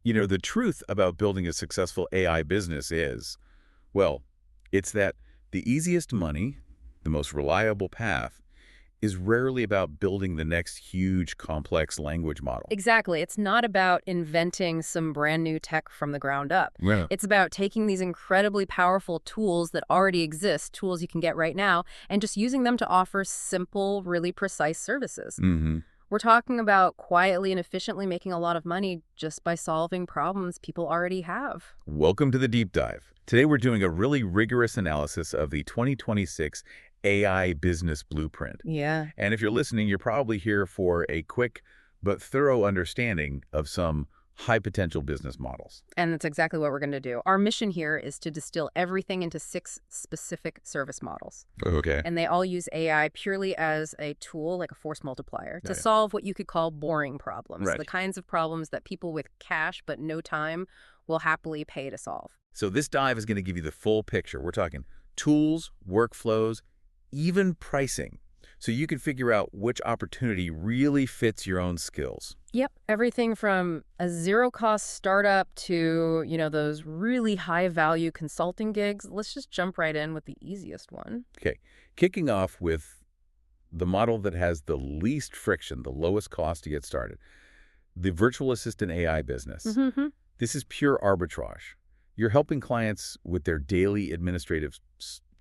You know, the truth about building a successful AI business is, well, it's that the easiest money, the most reliable path, is rarely about building the next huge, complex language model. Exactly. It's not about inventing some brand new tech from the ground up. Yeah. It's about taking these incredibly powerful tools that already exist, tools you can get right now, and just using them to offer simple, really precise services. Mm-hmm. We're talking about quietly and efficiently making a lot of money just by solving problems people already have. Welcome to the deep dive. Today we're doing a really rigorous analysis of the 2026 AI business blueprint. Yeah. And if you're listening, you're probably here for a quick but thorough understanding of some high-potential business models. And that's exactly what we're going to do. Our mission here is to distill everything into 6 specific service models. Okay. And they all use AI purely as a tool, like a force multiplier, to Yeah. solve what you could call boring problems, Right. the kinds of problems that people with cash but no time will happily pay to solve. So this dive is going to give you the full picture. We're talking tools, workflows, even pricing, so you can figure out which opportunity really fits your own skills. Yep. Everything from a zero-cost startup to, those really high-value consulting gigs. Let's just jump right in with the easiest one. Okay, kicking off with the model that has the least friction, the lowest cost to get started, the virtual assistant AI business. Mm-hmm. This is pure arbitrage. You're helping clients with their daily administrative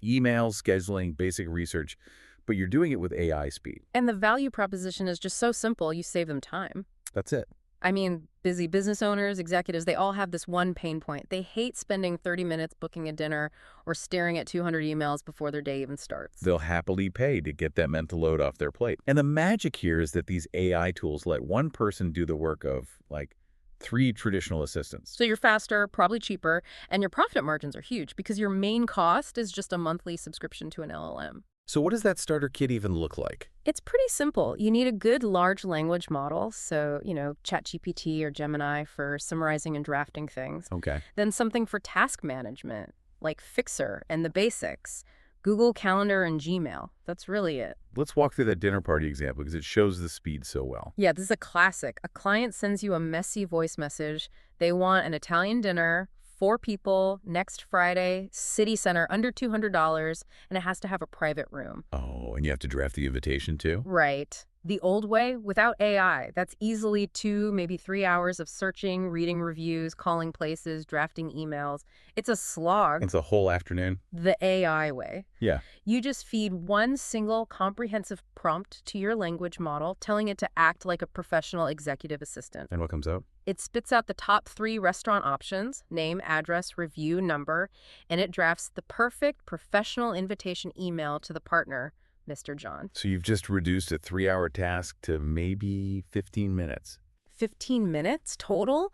emails, scheduling, basic research, but you're doing it with AI speed. And the value proposition is just so simple, you save them time. That's it. I mean, busy business owners, executives, they all have this one pain point. They hate spending 30 minutes booking a dinner or staring at 200 emails before their day even starts. They'll happily pay to get that mental load off their plate. And the magic here is that these AI tools let one person do the work of, like, 3 traditional assistants. So you're faster, probably cheaper, and your profit margins are huge because your main cost is just a monthly subscription to an LLM. So what does that starter kit even look like? It's pretty simple. You need a good large language model, so, ChatGPT or Gemini for summarizing and drafting things. Okay. Then something for task management, like Fixer and the basics, Google Calendar and Gmail. That's really it. Let's walk through that dinner party example because it shows the speed so well. Yeah, this is a classic. A client sends you a messy voice message. They want an Italian dinner, 4 people, next Friday, city center, under $200, and it has to have a private room. Oh, and you have to draft the invitation too? Right. The old way, without AI, that's easily 2, maybe 3 hours of searching, reading reviews, calling places, drafting emails. It's a slog. It's a whole afternoon? The AI way. Yeah. You just feed one single comprehensive prompt to your language model, telling it to act like a professional executive assistant. And what comes out? It spits out the top 3 restaurant options, name, address, review, number, and it drafts the perfect professional invitation email to the partner, Mr. John. So you've just reduced a 3-hour task to maybe 15 minutes. 15 minutes total?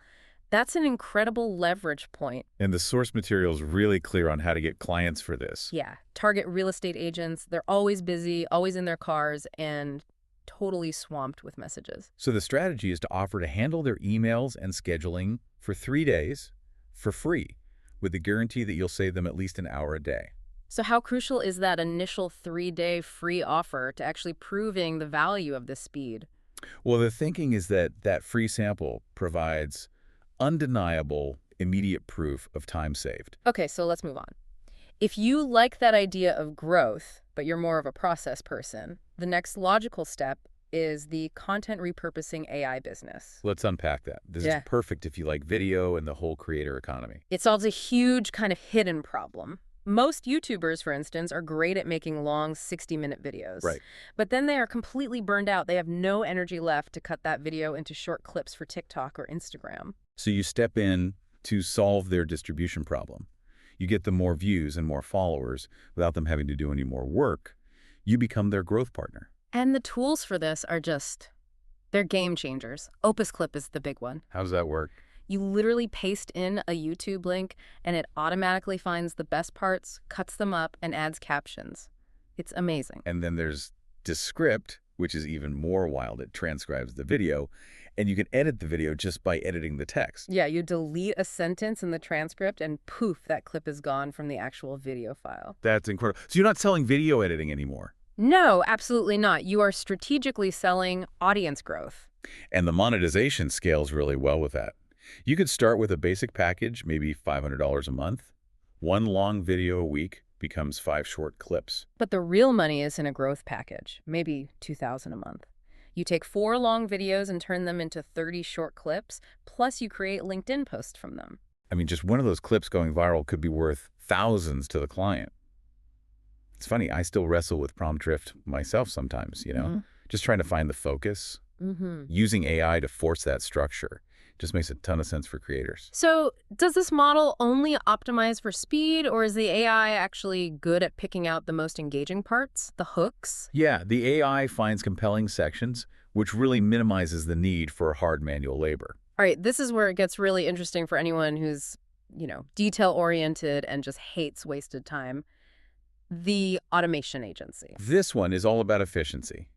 That's an incredible leverage point. And the source material is really clear on how to get clients for this. Yeah. Target real estate agents, they're always busy, always in their cars, and totally swamped with messages. So the strategy is to offer to handle their emails and scheduling for 3 days for free, with the guarantee that you'll save them at least an hour a day. So how crucial is that initial 3-day free offer to actually proving the value of this speed? Well, the thinking is that that free sample provides undeniable, immediate proof of time saved. Okay, so let's move on. If you like that idea of growth, but you're more of a process person, the next logical step is the content repurposing AI business. Let's unpack that. This is perfect if you like video and the whole creator economy. It solves a huge kind of hidden problem. Most YouTubers, for instance, are great at making long 60-minute videos. Right. But then they are completely burned out. They have no energy left to cut that video into short clips for TikTok or Instagram. So you step in to solve their distribution problem. You get them more views and more followers without them having to do any more work. You become their growth partner. And the tools for this are they're game changers. Opus Clip is the big one. How does that work? You literally paste in a YouTube link, and it automatically finds the best parts, cuts them up, and adds captions. It's amazing. And then there's Descript, which is even more wild. It transcribes the video, and you can edit the video just by editing the text. Yeah, you delete a sentence in the transcript, and poof, that clip is gone from the actual video file. That's incredible. So you're not selling video editing anymore? No, absolutely not. You are strategically selling audience growth. And the monetization scales really well with that. You could start with a basic package, maybe $500 a month. One long video a week becomes 5 short clips. But the real money is in a growth package, maybe $2,000 a month. You take 4 long videos and turn them into 30 short clips, plus you create LinkedIn posts from them. I mean, just one of those clips going viral could be worth thousands to the client. It's funny, I still wrestle with prompt drift myself sometimes, just trying to find the focus. Using AI to force that structure just makes a ton of sense for creators. So does this model only optimize for speed, or is the AI actually good at picking out the most engaging parts, the hooks? Yeah, the AI finds compelling sections, which really minimizes the need for hard manual labor. All right, this is where it gets really interesting for anyone who's, detail-oriented and just hates wasted time. The automation agency. This one is all about efficiency.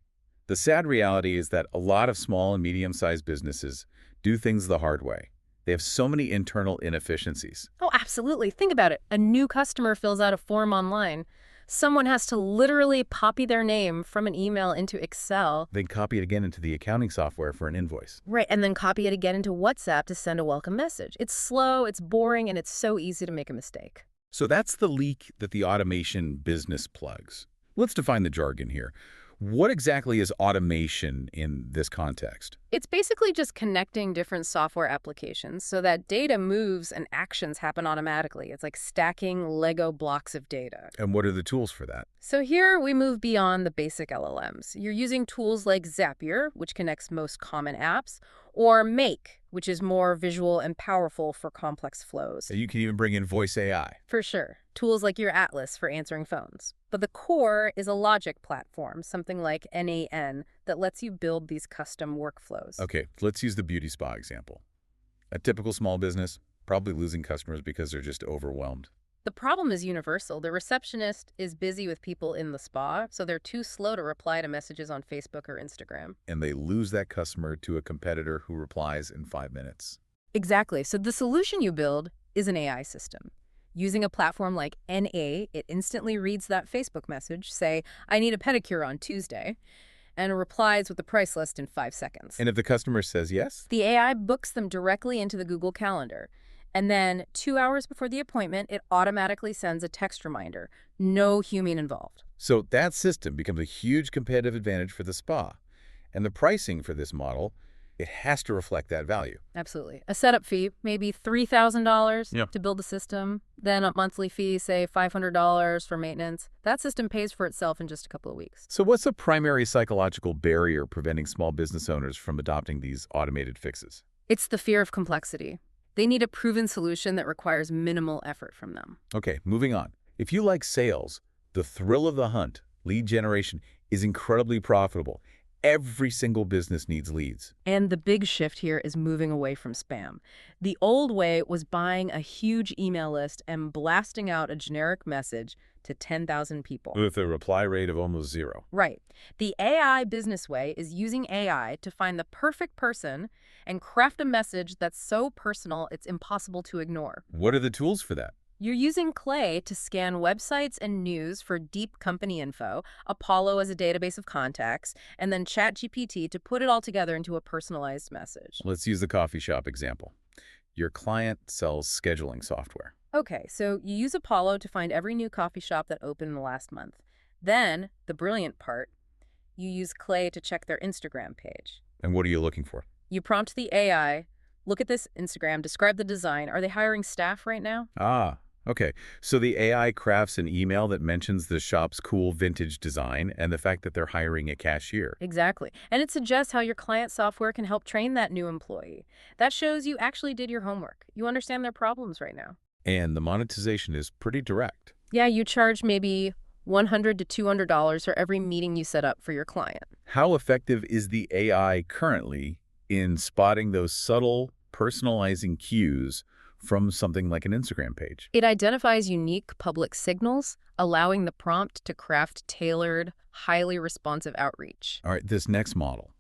The sad reality is that a lot of small and medium-sized businesses do things the hard way. They have so many internal inefficiencies. Oh, absolutely. Think about it. A new customer fills out a form online. Someone has to literally copy their name from an email into Excel. Then copy it again into the accounting software for an invoice. Right, and then copy it again into WhatsApp to send a welcome message. It's slow, it's boring, and it's so easy to make a mistake. So that's the leak that the automation business plugs. Let's define the jargon here. What exactly is automation in this context? It's basically just connecting different software applications so that data moves and actions happen automatically. It's like stacking Lego blocks of data. And what are the tools for that? So here we move beyond the basic LLMs. You're using tools like Zapier, which connects most common apps, or Make, which is more visual and powerful for complex flows. You can even bring in voice AI. For sure. Tools like your Atlas for answering phones. But the core is a logic platform, something like NAN, that lets you build these custom workflows. Okay, let's use the beauty spa example. A typical small business, probably losing customers because they're just overwhelmed. The problem is universal. The receptionist is busy with people in the spa, so they're too slow to reply to messages on Facebook or Instagram. And they lose that customer to a competitor who replies in 5 minutes. Exactly. So the solution you build is an AI system. Using a platform like NA, it instantly reads that Facebook message, say, I need a pedicure on Tuesday, and replies with the price list in 5 seconds. And if the customer says yes? The AI books them directly into the Google Calendar. And then 2 hours before the appointment, it automatically sends a text reminder. No human involved. So that system becomes a huge competitive advantage for the spa. And the pricing for this model, it has to reflect that value. Absolutely. A setup fee, maybe $3,000 to build the system. Then a monthly fee, say $500 for maintenance. That system pays for itself in just a couple of weeks. So what's the primary psychological barrier preventing small business owners from adopting these automated fixes? It's the fear of complexity. They need a proven solution that requires minimal effort from them. Okay, moving on. If you like sales, the thrill of the hunt, lead generation, is incredibly profitable. Every single business needs leads. And the big shift here is moving away from spam. The old way was buying a huge email list and blasting out a generic message to 10,000 people. With a reply rate of almost 0. Right. The AI business way is using AI to find the perfect person and craft a message that's so personal it's impossible to ignore. What are the tools for that? You're using Clay to scan websites and news for deep company info, Apollo as a database of contacts, and then ChatGPT to put it all together into a personalized message. Let's use the coffee shop example. Your client sells scheduling software. Okay, so you use Apollo to find every new coffee shop that opened in the last month. Then, the brilliant part, you use Clay to check their Instagram page. And what are you looking for? You prompt the AI, look at this Instagram, describe the design. Are they hiring staff right now? Ah, okay. So the AI crafts an email that mentions the shop's cool vintage design and the fact that they're hiring a cashier. Exactly. And it suggests how your client software can help train that new employee. That shows you actually did your homework. You understand their problems right now. And the monetization is pretty direct. Yeah, you charge maybe $100 to $200 for every meeting you set up for your client. How effective is the AI currently in spotting those subtle, personalizing cues from something like an Instagram page? It identifies unique public signals, allowing the prompt to craft tailored, highly responsive outreach. All right, this next model.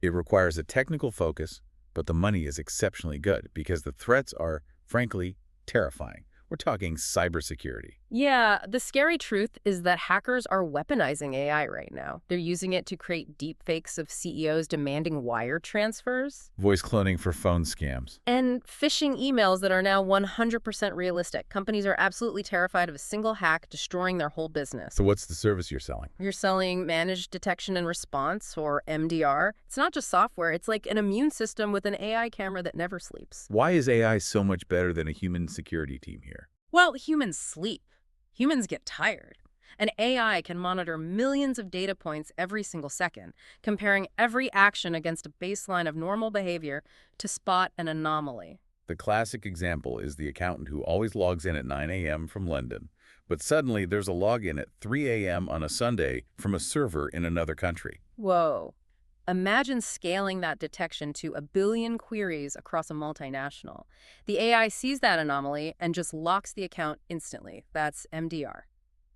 It requires a technical focus, but the money is exceptionally good because the threats are, frankly, terrifying. We're talking cybersecurity. Yeah, the scary truth is that hackers are weaponizing AI right now. They're using it to create deepfakes of CEOs demanding wire transfers Voice cloning for phone scams. and phishing emails that are now 100% realistic. Companies are absolutely terrified of a single hack destroying their whole business. So what's the service you're selling? You're selling managed detection and response, or MDR. It's not just software, it's like an immune system with an AI camera that never sleeps. Why is AI so much better than a human security team here? Well, humans sleep. Humans get tired. An AI can monitor millions of data points every single second, comparing every action against a baseline of normal behavior to spot an anomaly. The classic example is the accountant who always logs in at 9 a.m. from London, but suddenly there's a login at 3 a.m. on a Sunday from a server in another country. Whoa. Imagine scaling that detection to 1 billion queries across a multinational. The AI sees that anomaly and just locks the account instantly. That's MDR.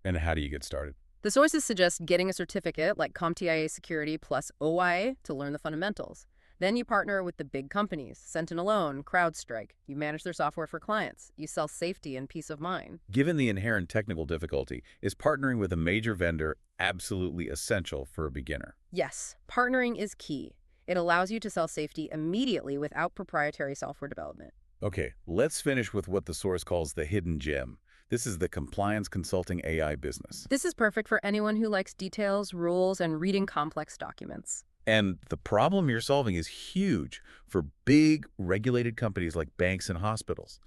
And how do you get started? The sources suggest getting a certificate like Compliance.Security plus OIA to learn the fundamentals. Then you partner with the big companies, Sentinel, CrowdStrike. You manage their software for clients. You sell safety and peace of mind. Given the inherent technical difficulty, is partnering with a major vendor absolutely essential for a beginner? Yes, partnering is key. It allows you to sell safety immediately without proprietary software development. Okay, let's finish with what the source calls the hidden gem. This is the compliance consulting AI business. This is perfect for anyone who likes details, rules, and reading complex documents. And the problem you're solving is huge for big, regulated companies like banks and hospitals.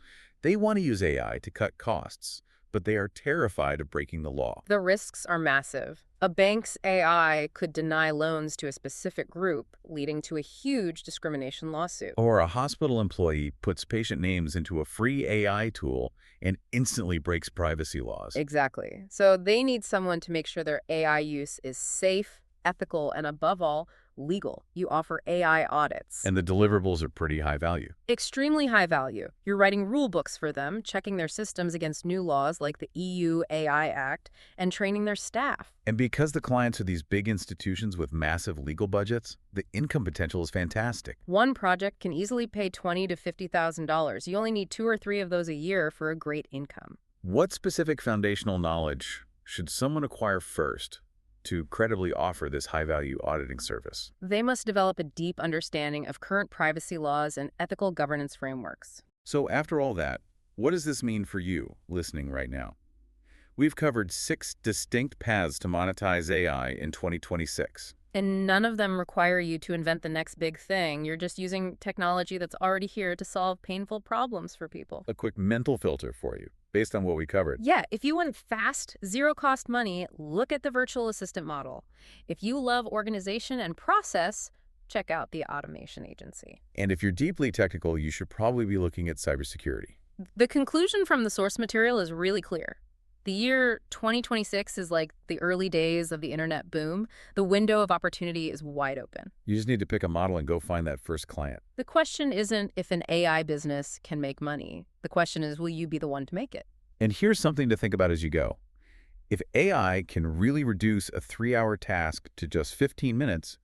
They want to use AI to cut costs, but they are terrified of breaking the law. The risks are massive. A bank's AI could deny loans to a specific group, leading to a huge discrimination lawsuit. Or a hospital employee puts patient names into a free AI tool and instantly breaks privacy laws. Exactly. So they need someone to make sure their AI use is safe, ethical, and above all, legal. You offer AI audits. And the deliverables are pretty high value. Extremely high value. You're writing rule books for them, checking their systems against new laws like the EU AI Act, and training their staff. And because the clients are these big institutions with massive legal budgets, the income potential is fantastic. One project can easily pay $20,000 to $50,000. You only need 2 or 3 of those a year for a great income. What specific foundational knowledge should someone acquire first to credibly offer this high-value auditing service? They must develop a deep understanding of current privacy laws and ethical governance frameworks. So after all that, what does this mean for you listening right now? We've covered 6 distinct paths to monetize AI in 2026. And none of them require you to invent the next big thing. You're just using technology that's already here to solve painful problems for people. A quick mental filter for you, based on what we covered. Yeah, if you want fast, zero-cost money, look at the virtual assistant model. If you love organization and process, check out the automation agency. And if you're deeply technical, you should probably be looking at cybersecurity. The conclusion from the source material is really clear. The year 2026 is like the early days of the internet boom. The window of opportunity is wide open. You just need to pick a model and go find that first client. The question isn't if an AI business can make money. The question is, will you be the one to make it? And here's something to think about as you go. If AI can really reduce a 3-hour task to just 15 minutes,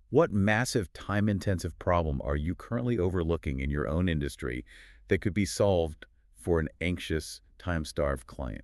what massive time-intensive problem are you currently overlooking in your own industry that could be solved for an anxious, time-starved client?